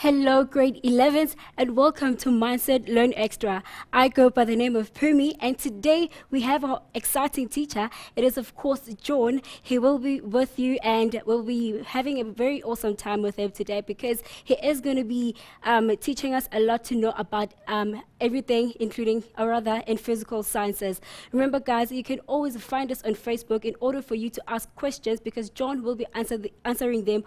Hello, grade 11s, and welcome to Mindset Learn Extra. I go by the name of Pumi, and today we have our exciting teacher. It is, of course, John. He will be with you, and we'll be having a very awesome time with him today because he is going to be teaching us a lot to know about everything, including, or rather, in physical sciences. Remember, guys, you can always find us on Facebook in order for you to ask questions because John will be answering them,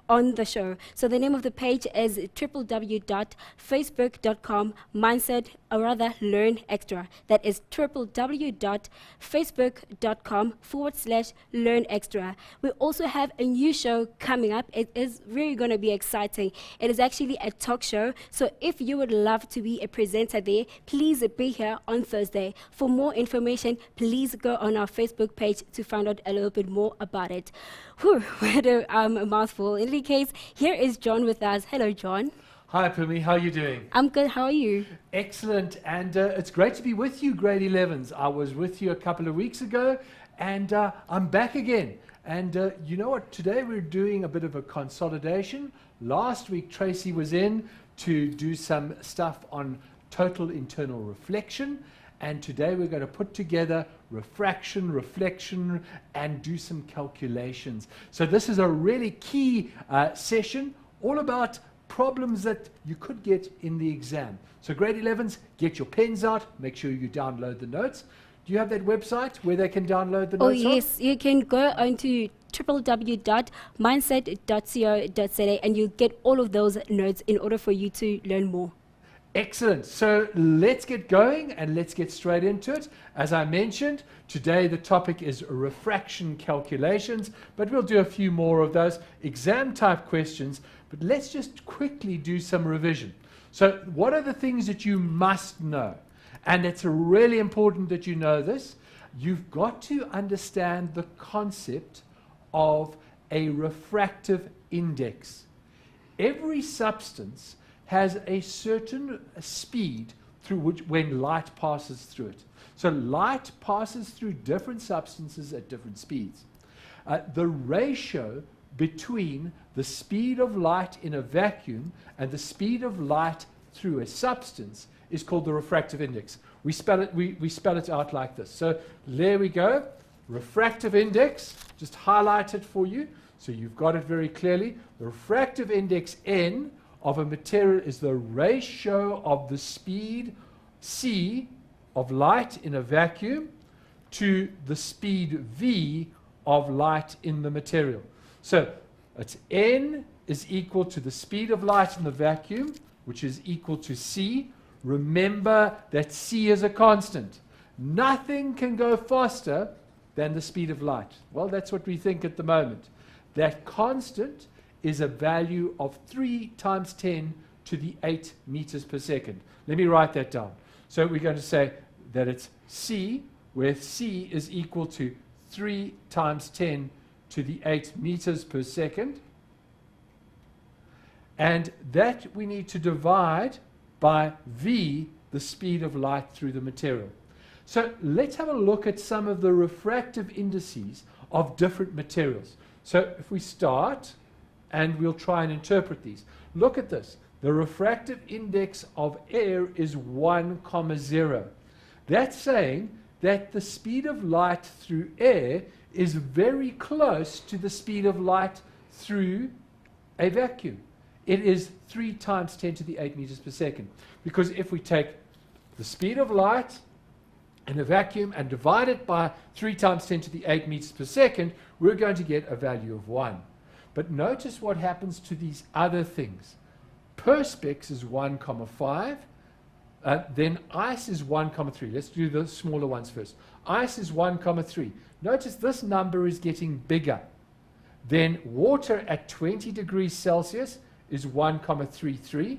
on the show. So the name of the page is www.facebook.com mindset, or rather learn extra. That is www.facebook.com/learn extra. We also have a new show coming up. It is really going to be exciting. It is actually a talk show. So if you would love to be a presenter there, please be here on Thursday. For more information, please go on our Facebook page to find out a little bit more about it. Whew, what a mouthful. In any case, here is John with us. Hello, John. Hi, Pumi. How are you doing? I'm good. How are you? Excellent. And it's great to be with you, grade 11s. I was with you a couple of weeks ago, and I'm back again. And you know what? Today we're doing a bit of a consolidation. Last week, Tracy was in to do some stuff on total internal reflection. And today we're going to put together refraction, reflection, and do some calculations. So this is a really key session, all about problems that you could get in the exam. So grade 11s, get your pens out, make sure you download the notes. Do you have that website where they can download the notes? Oh, yes. You can go onto www.mindset.co.za and you'll get all of those notes in order for you to learn more. Excellent. So let's get going and let's get straight into it. As I mentioned, today the topic is refraction calculations, but we'll do a few more of those exam type questions. But let's just quickly do some revision. So what are the things that you must know? And it's really important that you know this. You've got to understand the concept of a refractive index. Every substance has a certain speed through which when light passes through it. So light passes through different substances at different speeds. The ratio between the speed of light in a vacuum and the speed of light through a substance is called the refractive index. We spell it out like this. So there we go. Refractive index, just highlight it for you so you've got it very clearly. The refractive index N of a material is the ratio of the speed c of light in a vacuum to the speed v of light in the material. So it's N is equal to the speed of light in the vacuum, which is equal to c. Remember that c is a constant. Nothing can go faster than the speed of light. Well, that's what we think at the moment. That constant is a value of 3 times 10 to the 8 meters per second. Let me write that down. So we're going to say that it's c, where c is equal to 3 times 10 to the 8 meters per second. And that we need to divide by v, the speed of light through the material. So let's have a look at some of the refractive indices of different materials. So if we start, and we'll try and interpret these. Look at this. The refractive index of air is 1,0. That's saying that the speed of light through air is very close to the speed of light through a vacuum. It is 3 times 10 to the 8 meters per second. Because if we take the speed of light in a vacuum and divide it by 3 times 10 to the 8 meters per second, we're going to get a value of 1. But notice what happens to these other things. Perspex is 1,5. Then ice is 1,3. Let's do the smaller ones first. Ice is 1,3. Notice this number is getting bigger. Then water at 20 degrees Celsius is 1,33.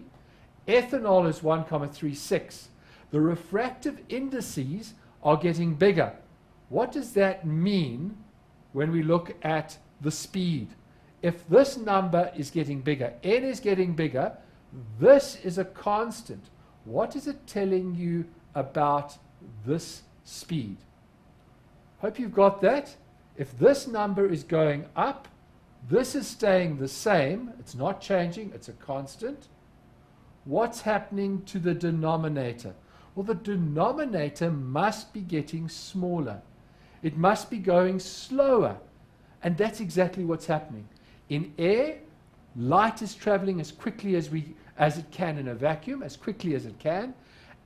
Ethanol is 1,36. The refractive indices are getting bigger. What does that mean when we look at the speed? If this number is getting bigger, n is getting bigger, this is a constant. What is it telling you about this speed? Hope you've got that. If this number is going up, This is staying the same. It's not changing. It's a constant. What's happening to the denominator? Well, the denominator must be getting smaller. It must be going slower. And that's exactly what's happening. In air, light is traveling as quickly as it can in a vacuum, as quickly as it can.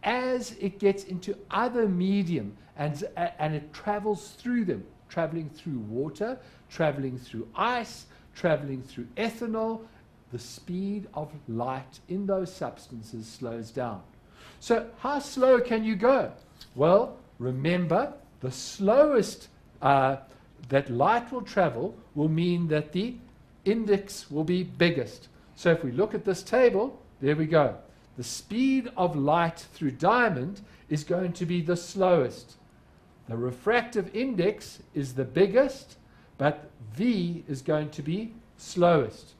As it gets into other medium and it travels through them, traveling through water, traveling through ice, traveling through ethanol, the speed of light in those substances slows down. So how slow can you go? Well, remember, the slowest that light will travel will mean that the index will be biggest. So if we look at this table, there we go. The speed of light through diamond is going to be the slowest. The refractive index is the biggest, but V is going to be slowest.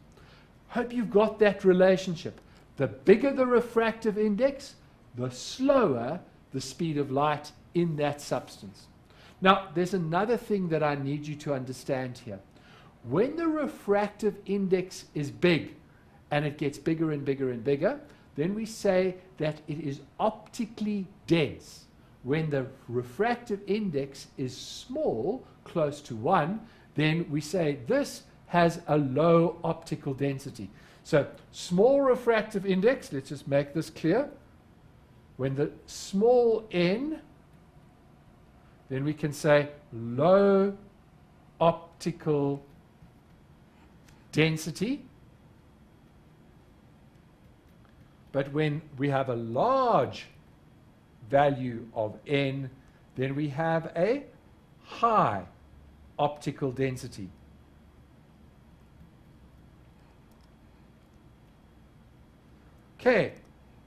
Hope you've got that relationship. The bigger the refractive index, the slower the speed of light in that substance. Now, there's another thing that I need you to understand here. When the refractive index is big, and it gets bigger and bigger and bigger, then we say that it is optically dense. When the refractive index is small, close to 1, then we say this has a low optical density. So small refractive index, let's just make this clear. When the small n, then we can say low optical density. But when we have a large value of n, then we have a high optical density. Okay,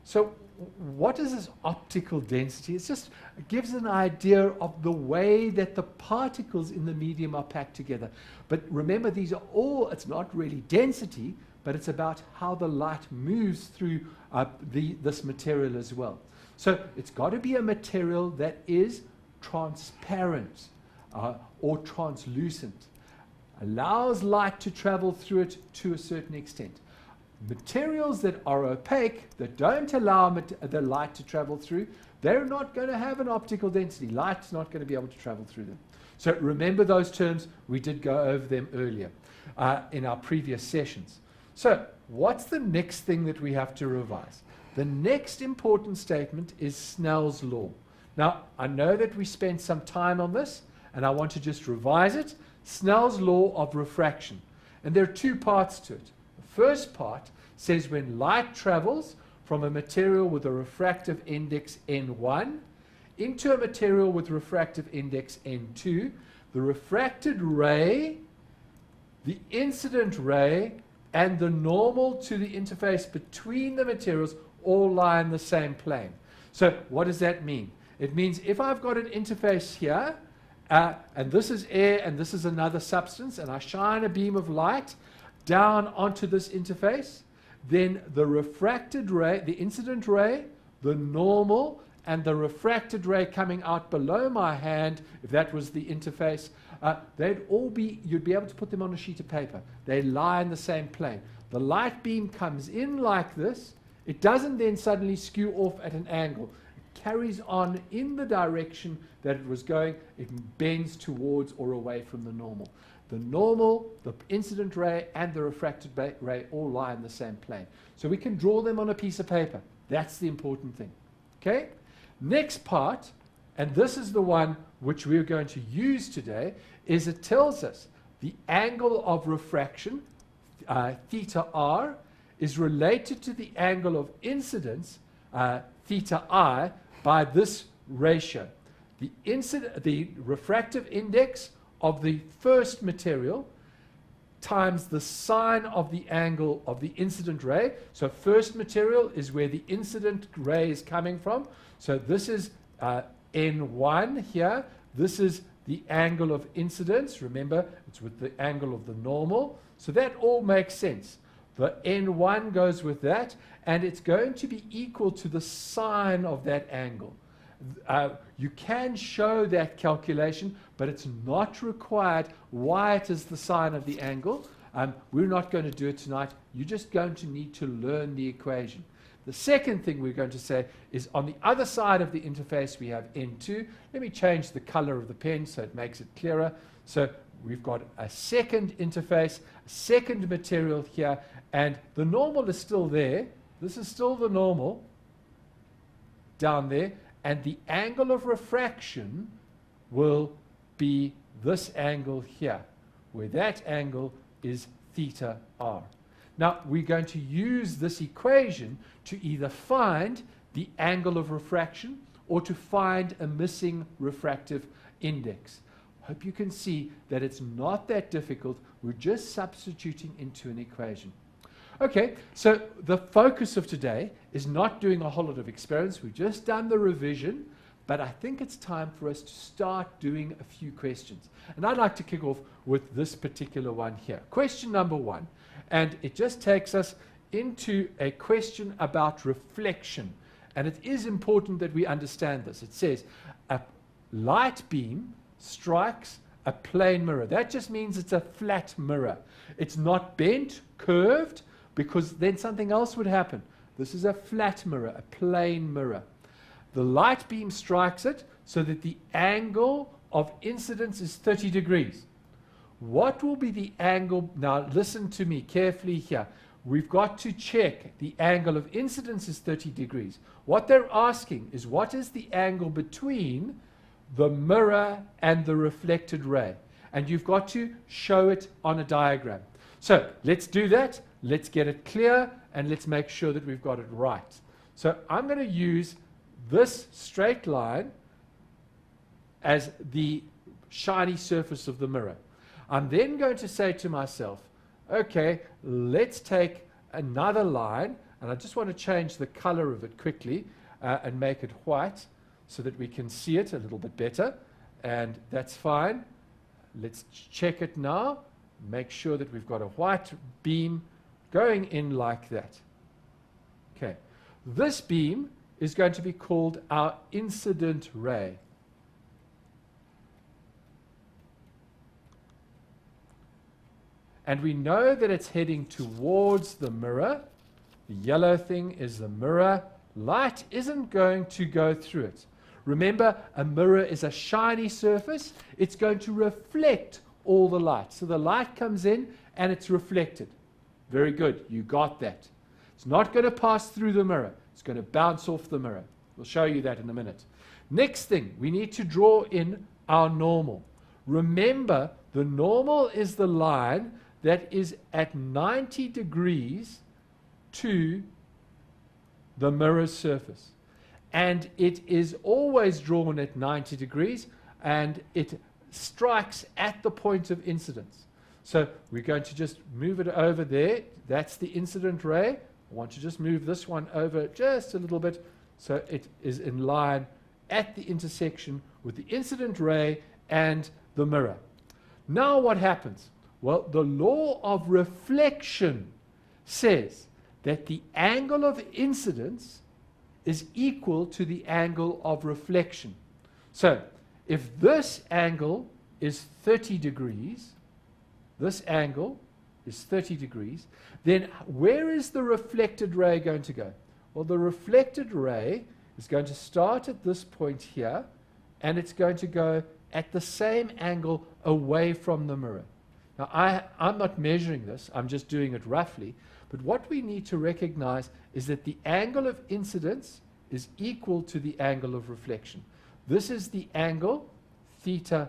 so what is this optical density? It gives an idea of the way that the particles in the medium are packed together. But remember, these are all, it's not really density, but it's about how the light moves through this material as well. So it's got to be a material that is transparent or translucent, allows light to travel through it to a certain extent. Materials that are opaque, that don't allow the light to travel through, they're not going to have an optical density. Light's not going to be able to travel through them. So remember those terms. We did go over them earlier in our previous sessions. So what's the next thing that we have to revise? The next important statement is Snell's law. Now, I know that we spent some time on this, and I want to just revise it. Snell's law of refraction. And there are two parts to it. The first part says when light travels from a material with a refractive index N1 into a material with refractive index N2, the refracted ray, the incident ray, and the normal to the interface between the materials all lie in the same plane. So what does that mean? It means if I've got an interface here, and this is air and this is another substance, and I shine a beam of light down onto this interface, then the refracted ray, the incident ray, the normal, and the refracted ray coming out below my hand, if that was the interface, you'd be able to put them on a sheet of paper. They lie in the same plane. The light beam comes in like this. It doesn't then suddenly skew off at an angle. It carries on in the direction that it was going. It bends towards or away from the normal. The normal, the incident ray, and the refracted ray all lie in the same plane. So we can draw them on a piece of paper. That's the important thing. Okay? Next part, and this is the one which we're going to use today, is it tells us the angle of refraction, theta r, is related to the angle of incidence, theta I, by this ratio. The refractive index of the first material times the sine of the angle of the incident ray. So first material is where the incident ray is coming from. So this is N1 here. This is the angle of incidence. Remember, it's with the angle of the normal. So that all makes sense. The N1 goes with that, and it's going to be equal to the sine of that angle. You can show that calculation, but it's not required why it is the sine of the angle. We're not going to do it tonight. You're just going to need to learn the equation. The second thing we're going to say is on the other side of the interface we have N2. Let me change the color of the pen so it makes it clearer. So we've got a second interface, a second material here, and the normal is still there. This is still the normal down there, and the angle of refraction will be this angle here, where that angle is theta r. Now, we're going to use this equation to either find the angle of refraction or to find a missing refractive index. Hope you can see that it's not that difficult. We're just substituting into an equation. Okay, so the focus of today is not doing a whole lot of experiments. We've just done the revision, but I think it's time for us to start doing a few questions. And I'd like to kick off with this particular one here. Question number 1, and it just takes us into a question about reflection. And it is important that we understand this. It says, a light beam strikes a plane mirror. That just means it's a flat mirror. It's not bent, curved, because then something else would happen. This is a flat mirror, a plane mirror. The light beam strikes it so that the angle of incidence is 30 degrees. What will be the angle? Now listen to me carefully here. We've got to check the angle of incidence is 30 degrees. What they're asking is, what is the angle between the mirror and the reflected ray? And you've got to show it on a diagram. So let's do that. Let's get it clear, and let's make sure that we've got it right. So I'm going to use this straight line as the shiny surface of the mirror. I'm then going to say to myself, okay, let's take another line, and I just want to change the color of it quickly and make it white so that we can see it a little bit better, and that's fine. Let's check it now, make sure that we've got a white beam going in like that. Okay, this beam is going to be called our incident ray. And we know that it's heading towards the mirror. The yellow thing is the mirror. Light isn't going to go through it. Remember, a mirror is a shiny surface. It's going to reflect all the light. So the light comes in and it's reflected. Very good, you got that. It's not going to pass through the mirror. It's going to bounce off the mirror. We'll show you that in a minute. Next thing, we need to draw in our normal. Remember, the normal is the line that is at 90 degrees to the mirror's surface. And it is always drawn at 90 degrees, and it strikes at the point of incidence. So we're going to just move it over there. That's the incident ray. I want to just move this one over just a little bit so it is in line at the intersection with the incident ray and the mirror. Now what happens? Well, the law of reflection says that the angle of incidence is equal to the angle of reflection. So if this angle is 30 degrees, this angle is 30 degrees, then where is the reflected ray going to go? Well, the reflected ray is going to start at this point here, and it's going to go at the same angle away from the mirror. Now, I'm not measuring this, I'm just doing it roughly, but what we need to recognize is that the angle of incidence is equal to the angle of reflection. This is the angle, theta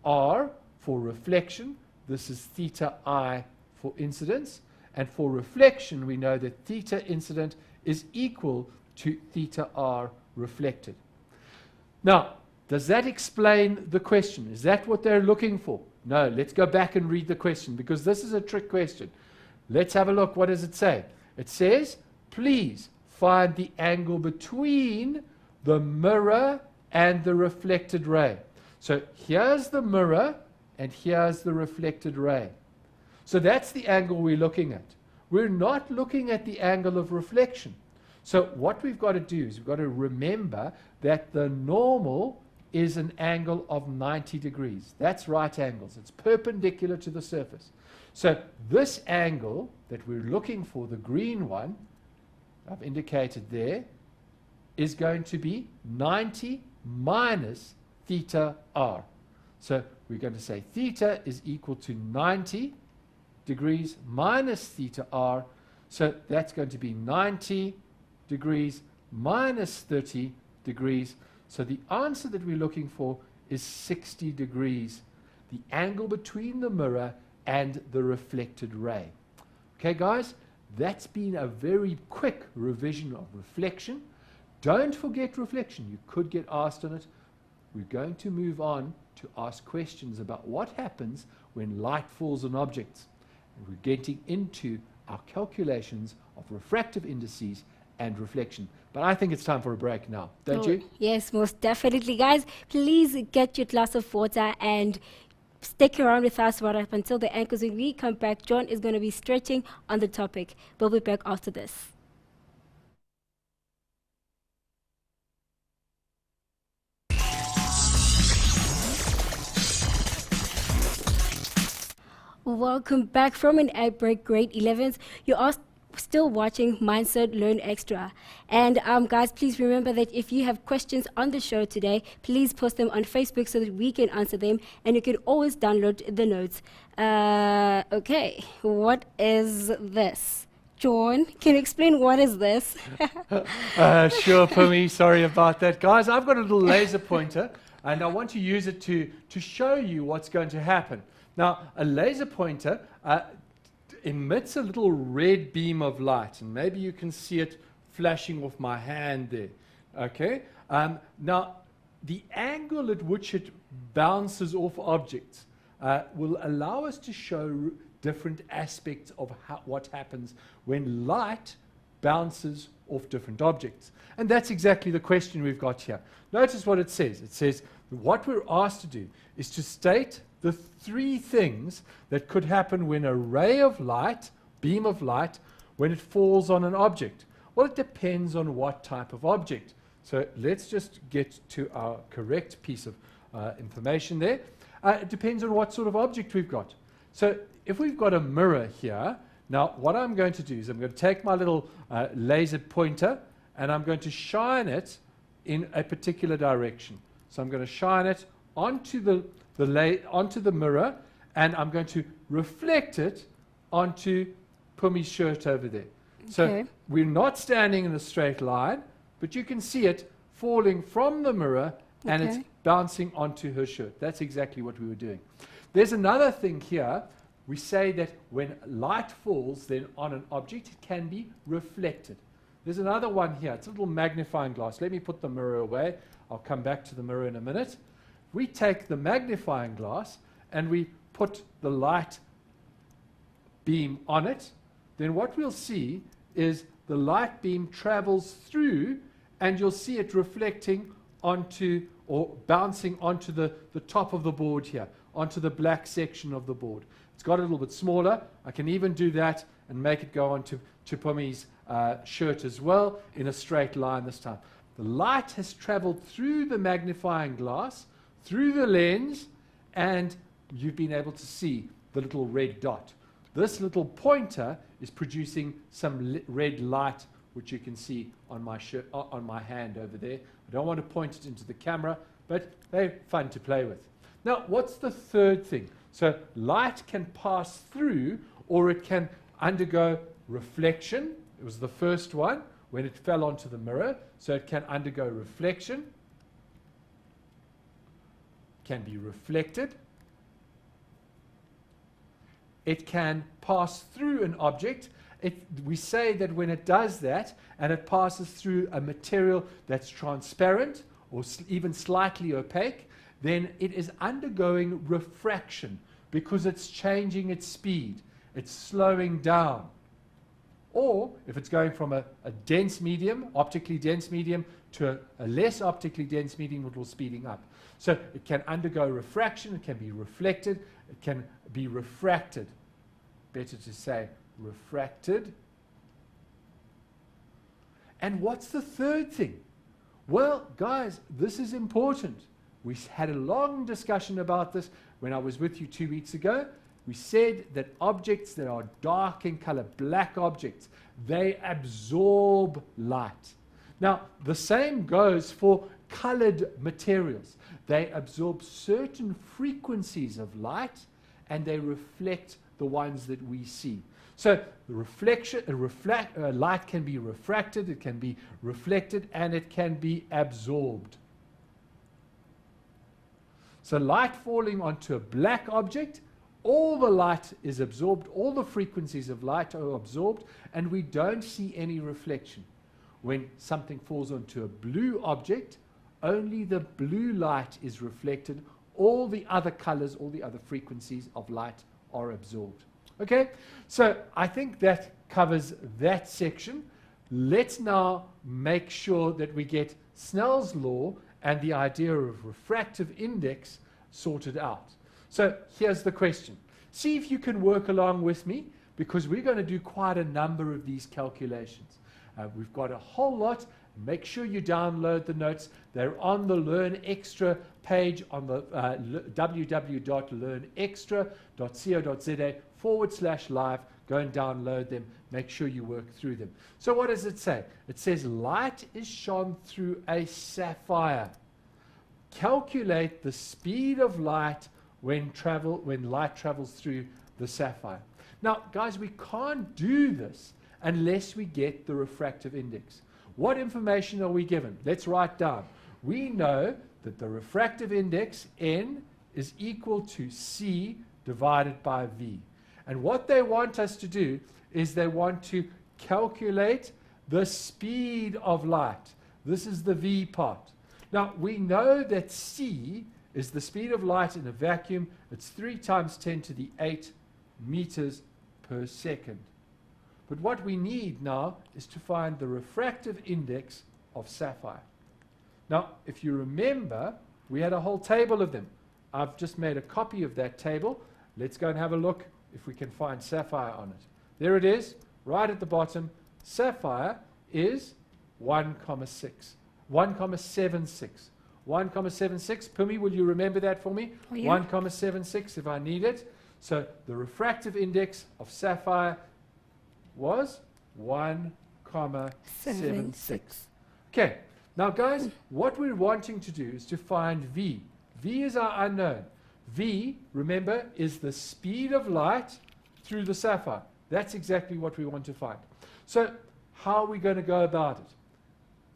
r, for reflection. This is theta I for incidence. And for reflection, we know that theta incident is equal to theta r reflected. Now, does that explain the question? Is that what they're looking for? No, let's go back and read the question, because this is a trick question. Let's have a look. What does it say? It says, please find the angle between the mirror and the reflected ray. So here's the mirror, and here's the reflected ray. So that's the angle we're looking at. We're not looking at the angle of reflection. So what we've got to do is we've got to remember that the normal is an angle of 90 degrees. That's right angles. It's perpendicular to the surface. So this angle that we're looking for, the green one, I've indicated there, is going to be 90 minus theta r. So we're going to say theta is equal to 90 degrees minus theta r. So that's going to be 90 degrees minus 30 degrees. So the answer that we're looking for is 60 degrees, the angle between the mirror and the reflected ray. Okay, guys, that's been a very quick revision of reflection. Don't forget reflection. You could get asked on it. We're going to move on to ask questions about what happens when light falls on objects. And we're getting into our calculations of refractive indices and reflection. But I think it's time for a break now, don't you? Yes, most definitely. Guys, please get your glass of water and stick around with us right up until the anchors. When we come back, John is going to be stretching on the topic. We'll be back after this. Welcome back from an ad break, grade 11s. You are still watching Mindset Learn Extra. And guys, please remember that if you have questions on the show today, please post them on Facebook so that we can answer them. And you can always download the notes. Okay, what is this? John, can you explain what is this? Sure, Pumi, sorry about that. Guys, I've got a little laser pointer, and I want to use it to show you what's going to happen. Now, a laser pointer emits a little red beam of light, and maybe you can see it flashing off my hand there. Okay? Now, the angle at which it bounces off objects will allow us to show different aspects of what happens when light bounces off different objects. And that's exactly the question we've got here. Notice what it says. It says what we're asked to do is to state the three things that could happen when a ray of light, beam of light, when it falls on an object. Well, it depends on what type of object. So let's just get to our correct piece of information there. It depends on what sort of object we've got. So if we've got a mirror here, now what I'm going to do is I'm going to take my little laser pointer and I'm going to shine it in a particular direction. So I'm going to shine it onto the mirror, and I'm going to reflect it onto Pumi's shirt over there. Okay. So we're not standing in a straight line, but you can see it falling from the mirror and it's bouncing onto her shirt. That's exactly what we were doing. There's another thing here. We say that when light falls then on an object, it can be reflected. There's another one here. It's a little magnifying glass. Let me put the mirror away. I'll come back to the mirror in a minute. We take the magnifying glass and we put the light beam on it, then what we'll see is the light beam travels through and you'll see it reflecting onto or bouncing onto the top of the board here, onto the black section of the board. It's got a little bit smaller. I can even do that and make it go onto Pumi's shirt as well in a straight line this time. The light has traveled through the magnifying glass, through the lens, and you've been able to see the little red dot. This little pointer is producing some red light, which you can see on my shirt, on my hand over there. I don't want to point it into the camera, but they're fun to play with. Now, what's the third thing? So light can pass through, or it can undergo reflection. It was the first one when it fell onto the mirror. So it can undergo reflection, can be reflected. It can pass through an object. We say that when it does that and it passes through a material that's transparent or even slightly opaque, then it is undergoing refraction because it's changing its speed. It's slowing down. Or if it's going from a dense medium, optically dense medium, to a less optically dense medium, it will speeding up. So it can undergo refraction, it can be reflected, it can be refracted. Better to say refracted. And what's the third thing? Well, guys, this is important. We had a long discussion about this when I was with you 2 weeks ago. We said that objects that are dark in color, black objects, they absorb light. Now, the same goes for colored materials. They absorb certain frequencies of light and they reflect the ones that we see. So the light can be refracted, it can be reflected, and it can be absorbed. So light falling onto a black object, all the light is absorbed, all the frequencies of light are absorbed, and we don't see any reflection. When something falls onto a blue object, only the blue light is reflected. All the other colors, all the other frequencies of light are absorbed. Okay, so I think that covers that section. Let's now make sure that we get Snell's law and the idea of refractive index sorted out. So here's the question. See if you can work along with me, because we're going to do quite a number of these calculations. We've got a whole lot. Make sure you download the notes. They're on the Learn Extra page on the www.learnextra.co.za/live. Go and download them. Make sure you work through them. So what does it say? It says light is shone through a sapphire. Calculate the speed of light when light travels through the sapphire. Now, guys, we can't do this unless we get the refractive index. What information are we given? Let's write down. We know that the refractive index, N, is equal to C divided by V. And what they want us to do is they want to calculate the speed of light. This is the V part. Now, we know that C is the speed of light in a vacuum. It's 3 times 10 to the 8 meters per second. But what we need now is to find the refractive index of sapphire. Now, if you remember, we had a whole table of them. I've just made a copy of that table. Let's go and have a look if we can find sapphire on it. There it is, right at the bottom. Sapphire is 1,76. 1,76. Pumi, will you remember that for me? Oh, yeah. 1,76 if I need it. So the refractive index of sapphire was 1,76. Okay, now guys, what we're wanting to do is to find V. V is our unknown. V, remember, is the speed of light through the sapphire. That's exactly what we want to find. So how are we going to go about it?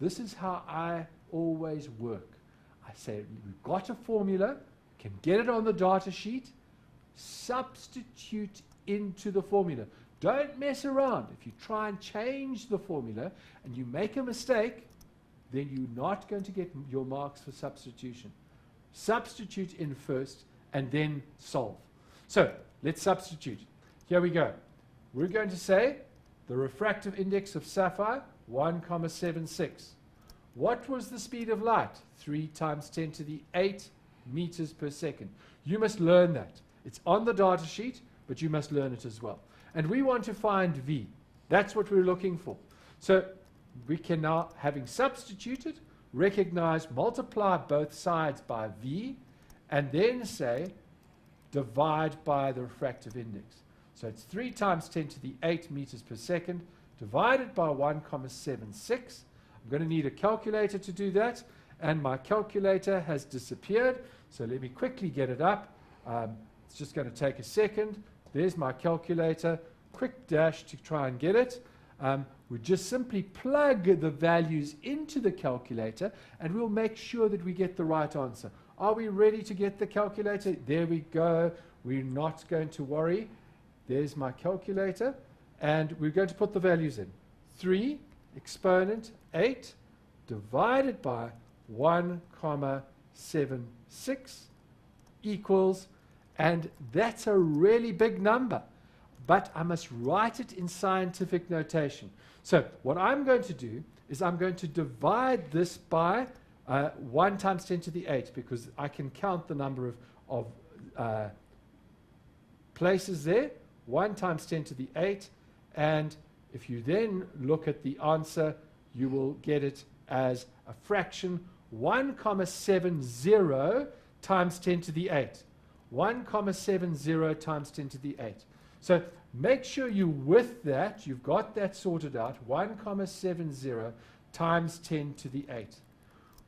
This is how I always work. I say, we've got a formula, can get it on the data sheet, substitute into the formula. Don't mess around. If you try and change the formula and you make a mistake, then you're not going to get your marks for substitution. Substitute in first and then solve. So let's substitute. Here we go. We're going to say the refractive index of sapphire, 1,76. What was the speed of light? 3 times 10 to the 8 meters per second. You must learn that. It's on the data sheet, but you must learn it as well. And we want to find V. That's what we're looking for. So we can now, having substituted, recognize, multiply both sides by V, and then say divide by the refractive index. So it's 3 times 10 to the 8 meters per second divided by 1,76. I'm going to need a calculator to do that, and my calculator has disappeared. So let me quickly get it up. It's just going to take a second. There's my calculator. Quick dash to try and get it. We just simply plug the values into the calculator, and we'll make sure that we get the right answer. Are we ready to get the calculator? There we go. We're not going to worry. There's my calculator, and we're going to put the values in. 3 exponent 8 divided by 1,76 equals, and that's a really big number, but I must write it in scientific notation. So what I'm going to do is I'm going to divide this by 1 times 10 to the 8, because I can count the number of places there. 1 times 10 to the 8, and if you then look at the answer, you will get it as a fraction 1,70 times 10 to the 8. 1,70 times 10 to the 8. So make sure you with that, you've got that sorted out, 1,70 times 10 to the 8.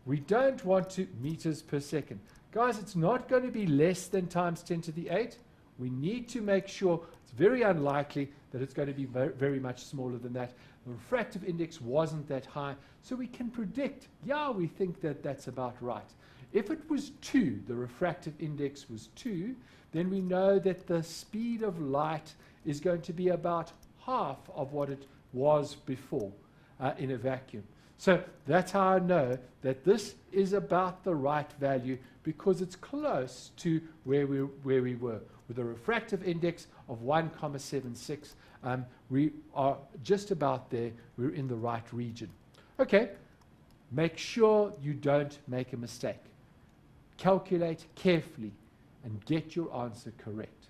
We don't want to meters per second. Guys, it's not going to be less than times 10 to the 8. We need to make sure, it's very unlikely that it's going to be very much smaller than that. The refractive index wasn't that high, so we can predict, yeah, we think that that's about right. If it was 2, the refractive index was 2, then we know that the speed of light is going to be about half of what it was before in a vacuum. So that's how I know that this is about the right value, because it's close to where we were. With a refractive index of 1,76, we are just about there. We're in the right region. Okay, make sure you don't make a mistake. Calculate carefully and get your answer correct.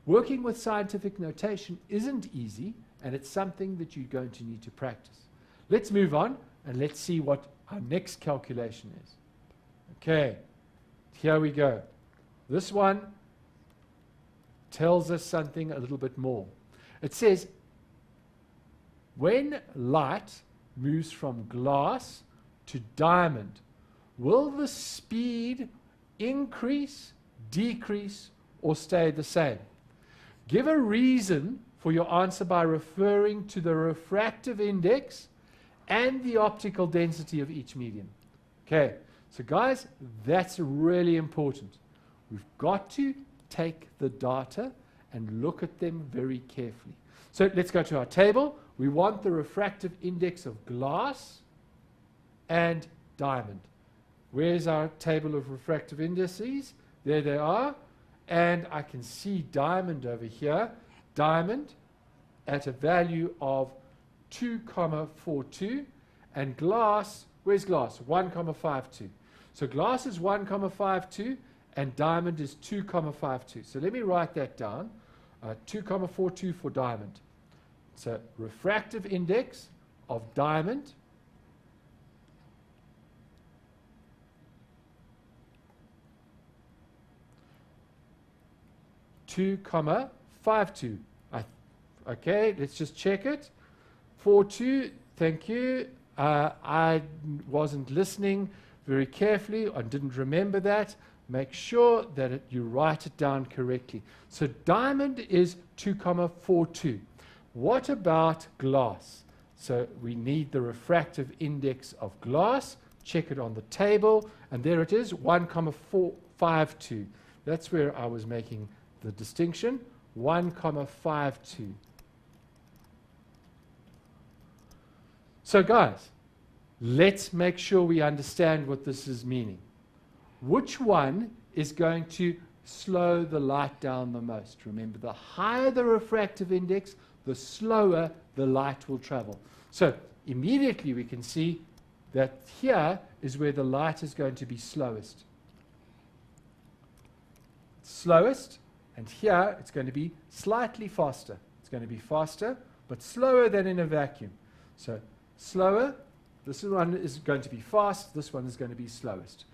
Working with scientific notation isn't easy, and it's something that you're going to need to practice. Let's move on and let's see what our next calculation is. Okay, here we go. This one tells us something a little bit more. It says, when light moves from glass to diamond, will the speed increase, decrease, or stay the same? Give a reason for your answer by referring to the refractive index and the optical density of each medium. Okay, so guys, that's really important. We've got to take the data and look at them very carefully. So let's go to our table. We want the refractive index of glass and diamond. Where's our table of refractive indices? There they are. And I can see diamond over here. Diamond at a value of 2,42. And glass, where's glass? 1,52. So glass is 1,52 and diamond is 2,52. So let me write that down. 2,42 for diamond. So refractive index of diamond (2,52). Okay, let's just check it. 42, thank you. I wasn't listening very carefully. I didn't remember that. Make sure that you write it down correctly. So diamond is 2,42. What about glass? So we need the refractive index of glass. Check it on the table. And there it is, 1,452. That's where I was making the distinction. 1,52. So guys, let's make sure we understand what this is meaning. Which one is going to slow the light down the most? Remember, the higher the refractive index, the slower the light will travel. So immediately we can see that here is where the light is going to be slowest. Slowest, and here it's going to be slightly faster. It's going to be faster, but slower than in a vacuum. So slower, this one is going to be fast, this one is going to be slowest.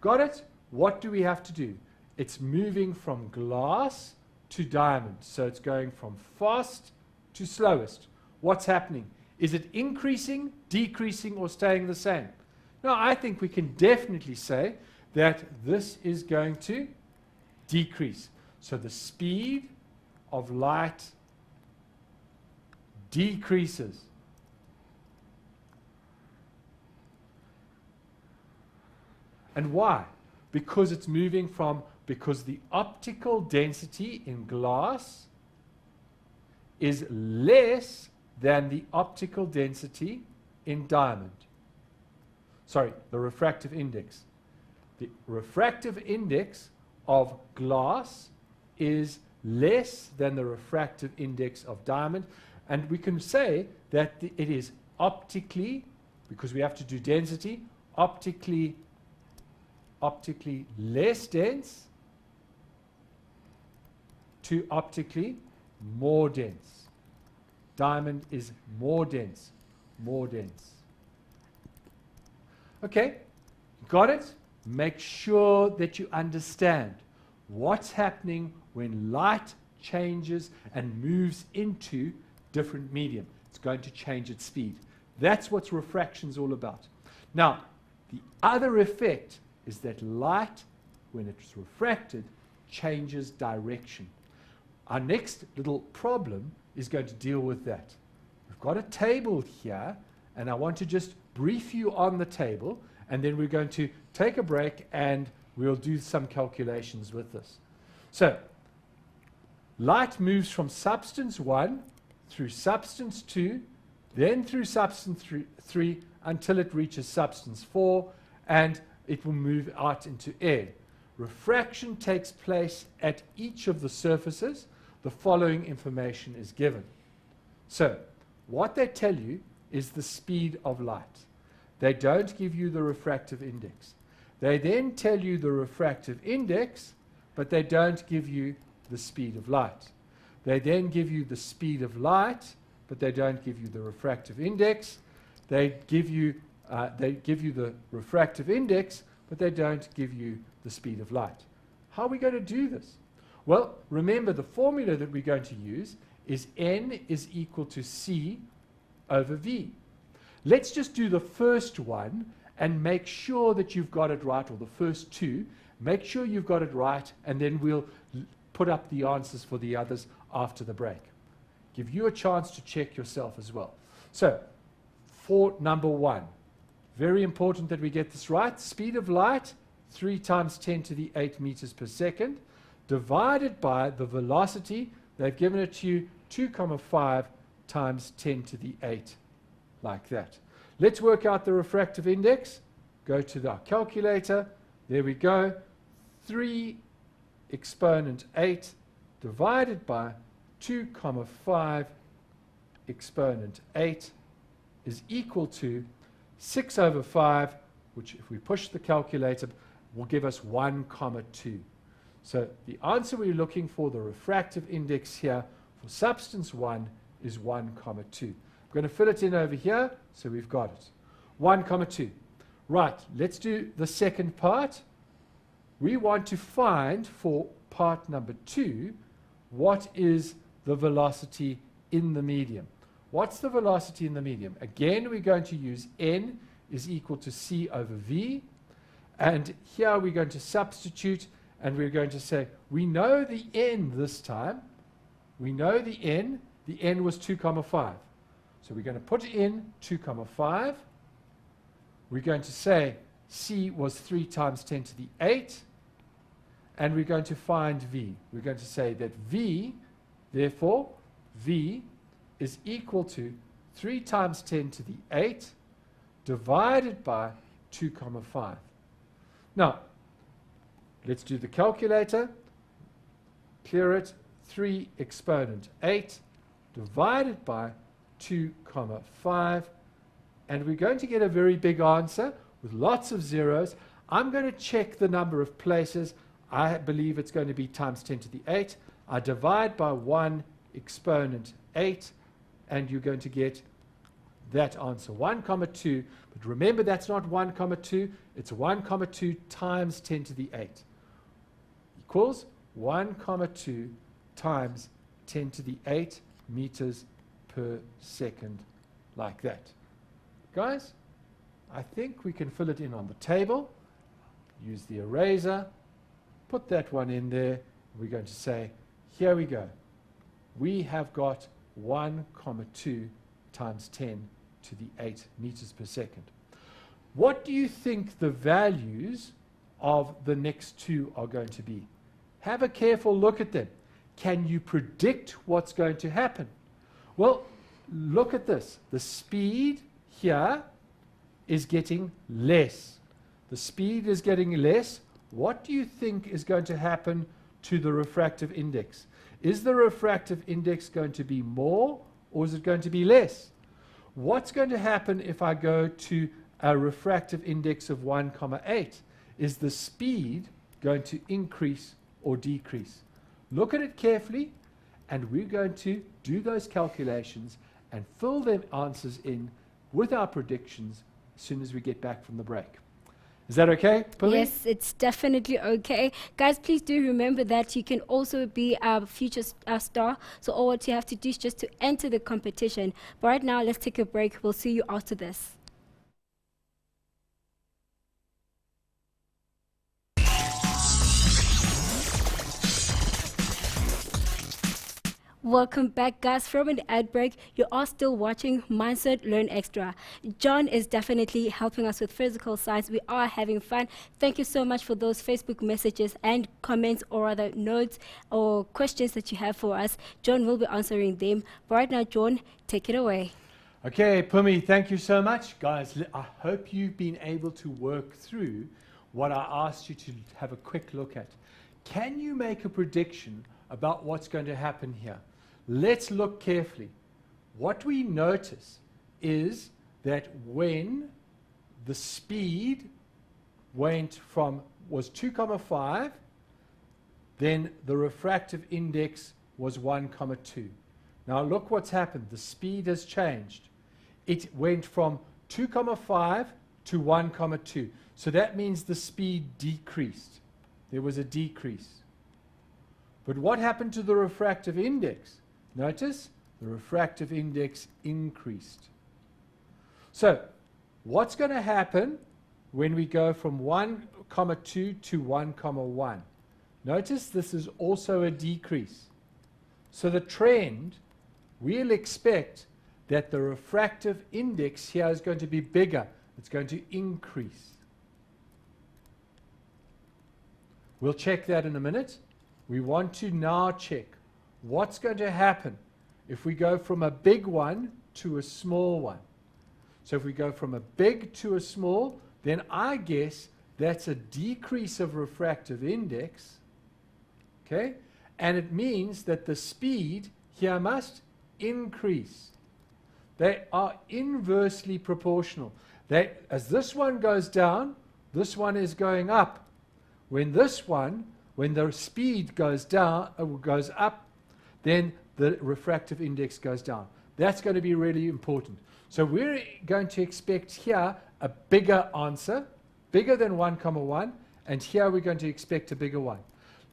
Got it? What do we have to do? It's moving from glass to diamond. So it's going from fast to slowest. What's happening? Is it increasing, decreasing, or staying the same? Now, I think we can definitely say that this is going to decrease. So the speed of light decreases. And why? Because it's moving from, because the optical density in glass is less than the optical density in diamond. Sorry, the refractive index. The refractive index of glass is less than the refractive index of diamond. And we can say that it is optically, because we have to do density, optically less dense to optically more dense. Diamond is more dense, more dense. Okay, got it? Make sure that you understand what's happening when light changes and moves into different medium. It's going to change its speed. That's what refraction is all about. Now, the other effect is that light, when it's refracted, changes direction. Our next little problem is going to deal with that. We've got a table here, and I want to just brief you on the table, and then we're going to take a break and we'll do some calculations with this. So, light moves from substance 1 through substance 2, then through substance 3 until it reaches substance 4, and it will move out into air. Refraction takes place at each of the surfaces. The following information is given. So, what they tell you is the speed of light. They don't give you the refractive index. They then tell you the refractive index, but they don't give you the speed of light. They then give you the speed of light, but they don't give you the refractive index. They give you the refractive index, but they don't give you the speed of light. How are we going to do this? Well, remember the formula that we're going to use is N is equal to C over V. Let's just do the first one and make sure that you've got it right, or the first two. Make sure you've got it right, and then we'll put up the answers for the others after the break. Give you a chance to check yourself as well. So, for number 1, very important that we get this right. Speed of light, 3 times 10 to the 8 meters per second, divided by the velocity. They've given it to you 2,5 times 10 to the 8, like that. Let's work out the refractive index. Go to our calculator. There we go. 3 exponent 8 divided by 2,5 exponent 8 is equal to 6 over 5, which if we push the calculator will give us 1,2. So the answer we're looking for, the refractive index here for substance 1, is 1,2. I'm going to fill it in over here, so we've got it. 1,2. Right, let's do the second part. We want to find, for part number 2, what is the velocity in the medium. What's the velocity in the medium? Again, we're going to use N is equal to C over V. And here we're going to substitute, and we're going to say, we know the N this time. We know the N. The N was 2,5. So we're going to put in 2,5. We're going to say C was 3 times 10 to the 8. And we're going to find V. We're going to say that V, therefore, V is equal to 3 times 10 to the 8 divided by 2,5. Now, let's do the calculator. Clear it. 3 exponent 8 divided by 2,5. And we're going to get a very big answer with lots of zeros. I'm going to check the number of places. I believe it's going to be times 10 to the 8. I divide by 1 exponent 8, and you're going to get that answer, 1,2. But remember, that's not 1,2. It's 1,2 times 10 to the 8 equals 1,2 times 10 to the 8 meters per second, like that. Guys, I think we can fill it in on the table. Use the eraser. Put that one in there. We're going to say, here we go. We have got 1,2 times 10 to the 8 meters per second. What do you think the values of the next two are going to be? Have a careful look at them. Can you predict what's going to happen? Well, look at this. The speed here is getting less. The speed is getting less. What do you think is going to happen to the refractive index? Is the refractive index going to be more, or is it going to be less? What's going to happen if I go to a refractive index of 1,8? Is the speed going to increase or decrease? Look at it carefully, and we're going to do those calculations and fill them answers in with our predictions as soon as we get back from the break. Is that okay, Pumi? Yes, it's definitely okay. Guys, please do remember that you can also be a future star. So all what you have to do is just to enter the competition. But right now, let's take a break. We'll see you after this. Welcome back, guys, from an ad break. You are still watching Mindset Learn Extra. John is definitely helping us with physical science. We are having fun. Thank you so much for those Facebook messages and comments, or rather notes or questions that you have for us. John will be answering them. But right now, John, take it away. Okay, Pumi, thank you so much. Guys, I hope you've been able to work through what I asked you to have a quick look at. Can you make a prediction about what's going to happen here? Let's look carefully. What we notice is that when the speed was 2,5, then the refractive index was 1,2. Now look what's happened. The speed has changed. It went from 2,5 to 1,2. So that means the speed decreased. There was a decrease. But what happened to the refractive index? Notice the refractive index increased. So what's going to happen when we go from 1,2 to 1,1? Notice this is also a decrease. So the trend, we'll expect that the refractive index here is going to be bigger. It's going to increase. We'll check that in a minute. We want to now check what's going to happen if we go from a big one to a small one. So if we go from a big to a small, then I guess that's a decrease of refractive index. Okay? And it means that the speed here must increase. They are inversely proportional. As this one goes down, this one is going up. When the speed goes down, goes up, then the refractive index goes down. That's going to be really important. So we're going to expect here a bigger answer, bigger than 1,1, and here we're going to expect a bigger one.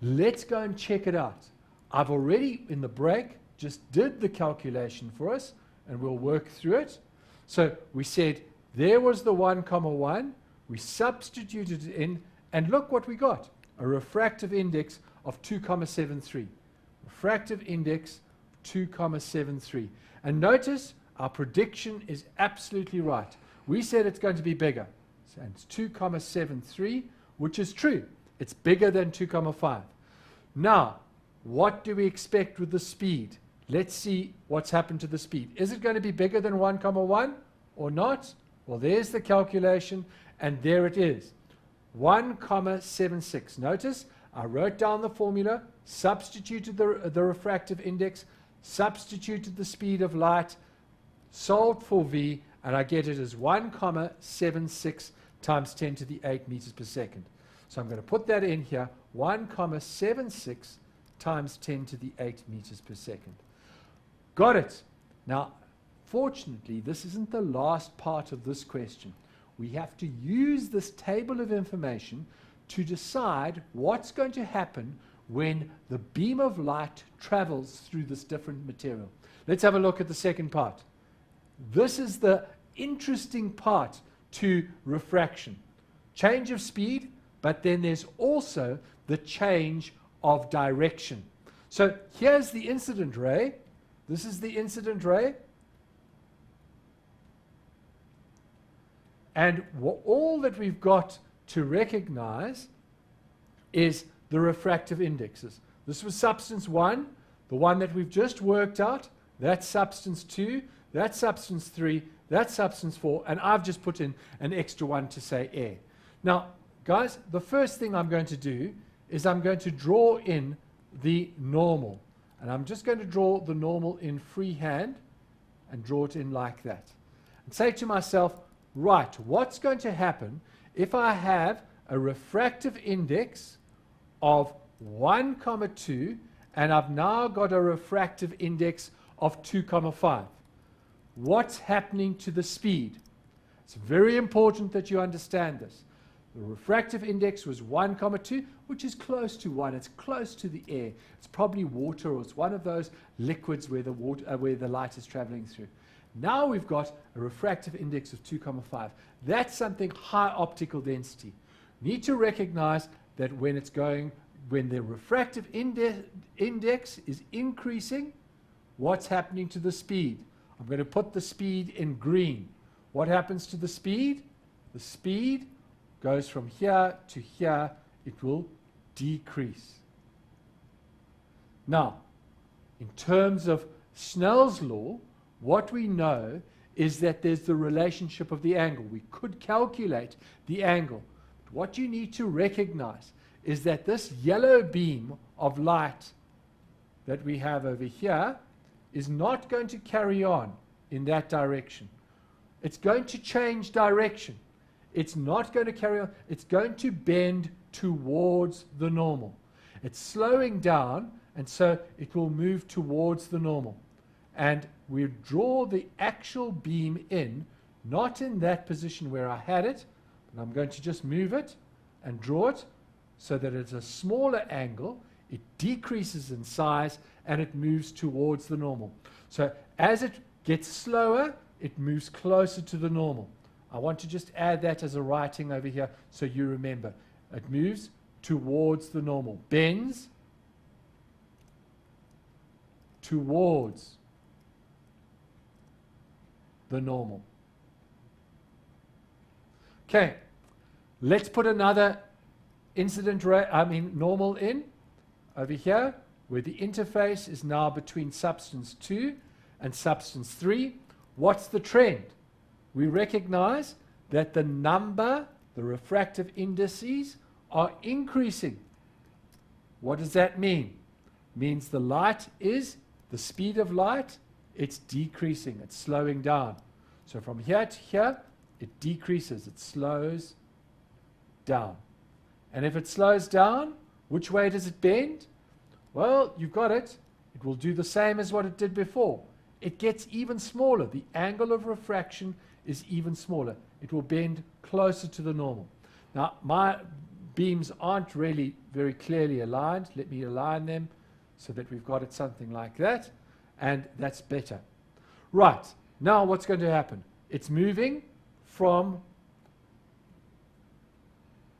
Let's go and check it out. I've already, in the break, just did the calculation for us, and we'll work through it. So we said there was the 1,1, we substituted it in, and look what we got. A refractive index of 2,73. Refractive index 2,73. And notice our prediction is absolutely right. We said it's going to be bigger. So it's 2,73, which is true. It's bigger than 2,5. Now, what do we expect with the speed? Let's see what's happened to the speed. Is it going to be bigger than 1,1 or not? Well, there's the calculation, and there it is. 1,76. Notice I wrote down the formula, substituted the refractive index, substituted the speed of light, solved for V, and I get it as 1,76 times 10 to the 8 meters per second. So I'm going to put that in here, 1,76 times 10 to the 8 meters per second. Got it. Now, fortunately, this isn't the last part of this question. We have to use this table of information to decide what's going to happen when the beam of light travels through this different material. Let's have a look at the second part. This is the interesting part to refraction. Change of speed, but then there's also the change of direction. So here's the incident ray. This is the incident ray. And all that we've got to recognize is the refractive indexes. This was substance 1, the one that we've just worked out. That's substance 2, that's substance 3, that's substance 4, and I've just put in an extra one to say air. Now, guys, the first thing I'm going to do is I'm going to draw in the normal. And I'm just going to draw the normal in freehand and draw it in like that. And say to myself, right, what's going to happen if I have a refractive index of 1,2 and I've now got a refractive index of 2,5? What's happening to the speed? It's very important that you understand this. The refractive index was 1,2, which is close to 1. It's close to the air. It's probably water, or it's one of those liquids where the light is traveling through. Now we've got a refractive index of 2,5. That's something high optical density. Need to recognize that when the refractive index is increasing, what's happening to the speed? I'm going to put the speed in green. What happens to the speed? The speed goes from here to here. It will decrease. Now, in terms of Snell's law, what we know is that there's the relationship of the angle. We could calculate the angle. But what you need to recognize is that this yellow beam of light that we have over here is not going to carry on in that direction. It's going to change direction. It's not going to carry on. It's going to bend towards the normal. It's slowing down, and so it will move towards the normal. And we draw the actual beam in, not in that position where I had it, but I'm going to just move it and draw it so that it's a smaller angle. It decreases in size, and it moves towards the normal. So as it gets slower, it moves closer to the normal. I want to just add that as a writing over here so you remember. It moves towards the normal. Bends towards the normal. Okay, let's put another normal in over here, where the interface is now between substance 2 and substance 3. What's the trend? We recognize that the refractive indices are increasing. What does that mean? It means the speed of light, it's decreasing, it's slowing down. So from here to here, it decreases, it slows down. And if it slows down, which way does it bend? Well, you've got it. It will do the same as what it did before. It gets even smaller. The angle of refraction is even smaller. It will bend closer to the normal. Now, my beams aren't really very clearly aligned. Let me align them so that we've got it something like that, and that's better. Right, now what's going to happen? It's moving from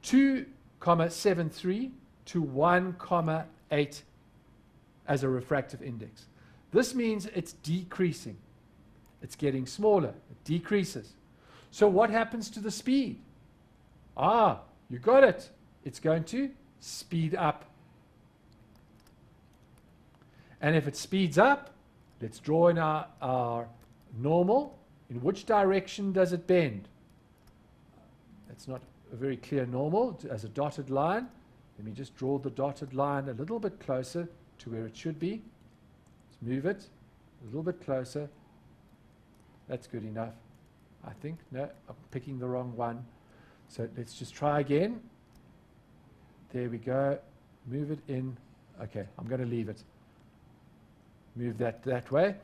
2,73 to 1,8 as a refractive index. This means it's decreasing. It's getting smaller. It decreases. So what happens to the speed? You got it. It's going to speed up. And if it speeds up, let's draw in our normal. In which direction does it bend? That's not a very clear normal as a dotted line. Let me just draw the dotted line a little bit closer to where it should be. Let's move it a little bit closer. That's good enough, I think. No, I'm picking the wrong one. So let's just try again. There we go. Move it in. Okay, I'm going to leave it. Move that way.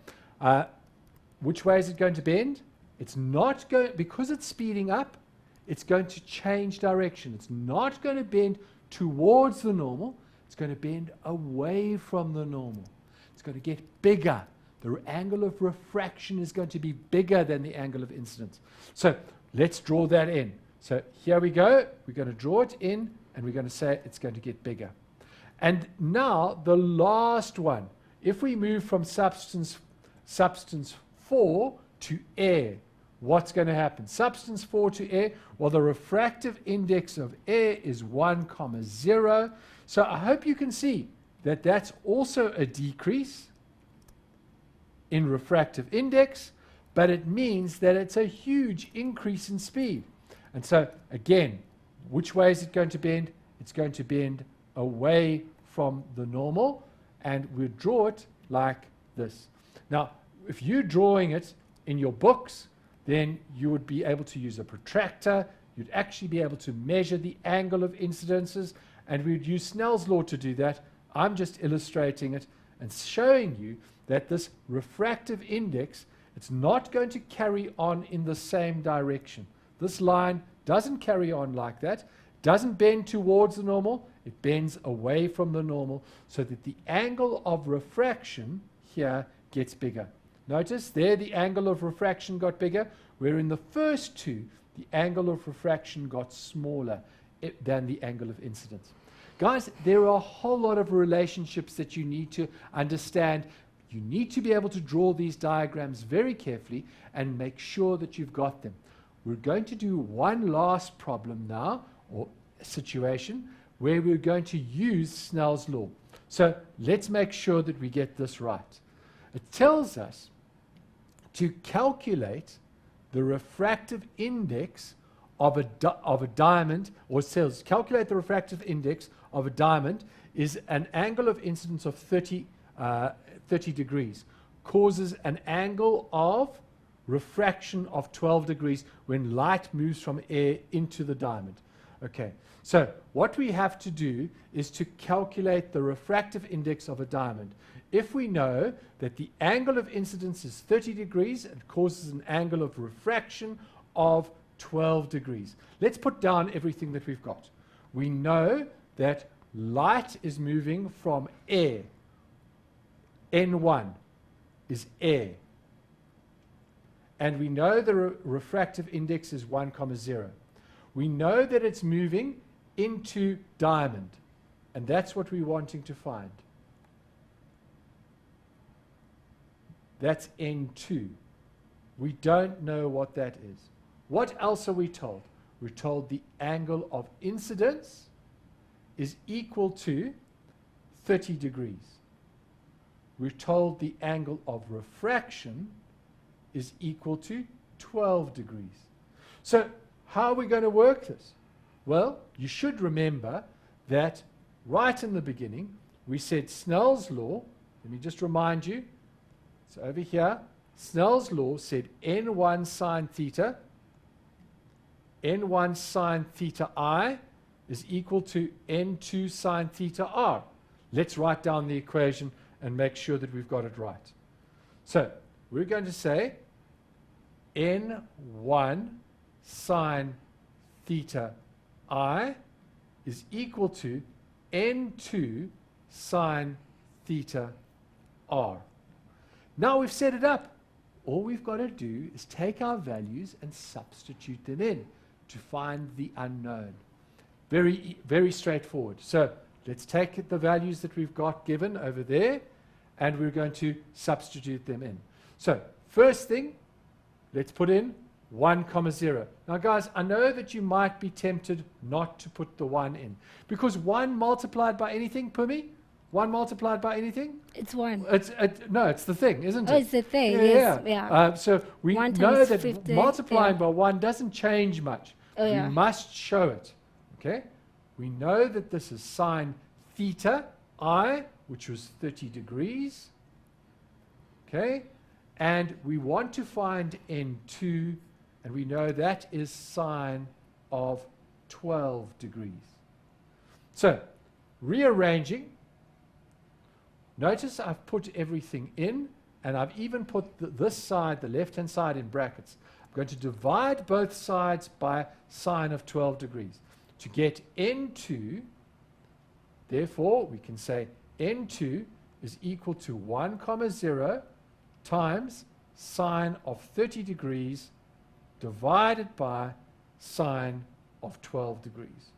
Which way is it going to bend? It's not going, because it's speeding up, it's going to change direction. It's not going to bend towards the normal. It's going to bend away from the normal. It's going to get bigger. The angle of refraction is going to be bigger than the angle of incidence. So let's draw that in. So here we go. We're going to draw it in, and we're going to say it's going to get bigger. And now the last one. If we move from substance 4 to air, what's going to happen? Substance 4 to air, well, the refractive index of air is 1,0. So I hope you can see that that's also a decrease in refractive index, but it means that it's a huge increase in speed. And so, again, which way is it going to bend? It's going to bend away from the normal, and we'll draw it like this. Now, if you're drawing it in your books, then you would be able to use a protractor. You'd actually be able to measure the angle of incidences, and we'd use Snell's law to do that. I'm just illustrating it and showing you that this refractive index, it's not going to carry on in the same direction. This line doesn't carry on like that, doesn't bend towards the normal, it bends away from the normal, so that the angle of refraction here gets bigger. Notice there the angle of refraction got bigger, where in the first two, the angle of refraction got smaller than the angle of incidence. Guys, there are a whole lot of relationships that you need to understand. You need to be able to draw these diagrams very carefully and make sure that you've got them. We're going to do one last problem now, or situation, where we're going to use Snell's law. So let's make sure that we get this right. It tells us to calculate the refractive index of a diamond, or it says calculate the refractive index of a diamond is an angle of incidence of 30 degrees, causes an angle of refraction of 12 degrees when light moves from air into the diamond. Okay, so what we have to do is to calculate the refractive index of a diamond. If we know that the angle of incidence is 30 degrees, it causes an angle of refraction of 12 degrees. Let's put down everything that we've got. We know that light is moving from air. N1 is air. And we know the refractive index is 1,0. We know that it's moving into diamond. And that's what we're wanting to find. That's N2. We don't know what that is. What else are we told? We're told the angle of incidence is equal to 30 degrees. We're told the angle of refraction is equal to 12 degrees. So how are we going to work this? Well, you should remember that right in the beginning, we said Snell's law. Let me just remind you. So over here, Snell's law said N1 sine theta, N1 sine theta I is equal to N2 sine theta R. Let's write down the equation and make sure that we've got it right. So we're going to say N1 sine theta I is equal to N2 sine theta R. Now we've set it up. All we've got to do is take our values and substitute them in to find the unknown. Very, very straightforward. So let's take the values that we've got given over there, and we're going to substitute them in. So first thing, let's put in 1,0. Now guys, I know that you might be tempted not to put the 1 in, because 1 multiplied by anything, Pumi? 1 multiplied by anything? It's 1. No, it's the thing, isn't it? Oh, it's the thing, Yeah, yes. yeah. Yeah. So we 1 know times that 50, multiplying yeah. by 1 doesn't change much. Oh, yeah. We must show it. Okay? We know that this is sine theta I, which was 30 degrees. Okay? And we want to find N2, and we know that is sine of 12 degrees. So, rearranging, notice I've put everything in, and I've even put this side, the left-hand side, in brackets. I'm going to divide both sides by sine of 12 degrees. To get N2, therefore, we can say N2 is equal to 1,0 times sine of 30 degrees divided by sine of 12 degrees.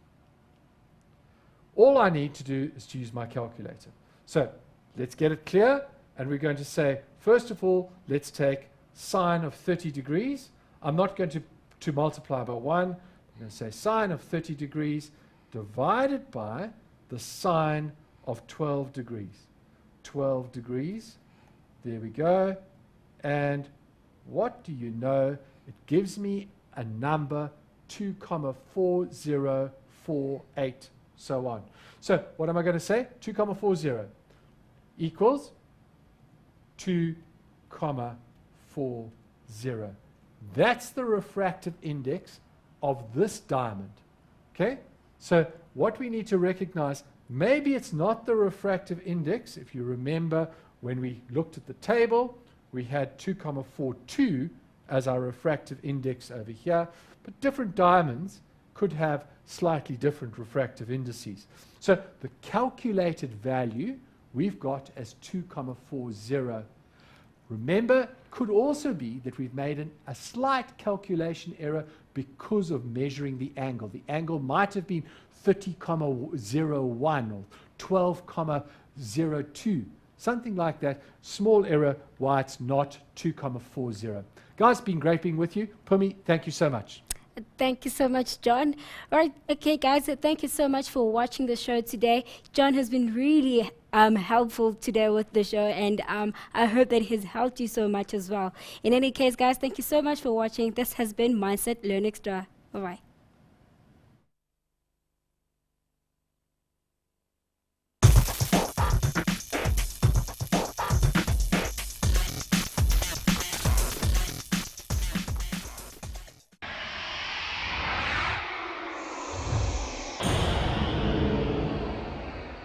All I need to do is to use my calculator. So let's get it clear, and we're going to say, first of all, let's take sine of 30 degrees. I'm not going to multiply by 1. I'm going to say sine of 30 degrees divided by the sine of 12 degrees. 12 degrees. There we go. And what do you know? It gives me a number 2,4048, so on. So what am I going to say? 2,40 equals 2,40. That's the refractive index of this diamond. Okay? So what we need to recognize, maybe it's not the refractive index. If you remember when we looked at the table, we had 2,42 as our refractive index over here. but different diamonds could have slightly different refractive indices. So the calculated value we've got as 2,40. Remember, could also be that we've made a slight calculation error because of measuring the angle. The angle might have been 30,01 or 12,02, something like that. Small error why it's not 2,40. Guys, been great being with you. Pumi, thank you so much. Thank you so much, John. All right, okay, guys, thank you so much for watching the show today. John has been really helpful today with the show, and I hope that he's helped you so much as well. In any case, guys, thank you so much for watching. This has been Mindset Learn Extra. Bye-bye.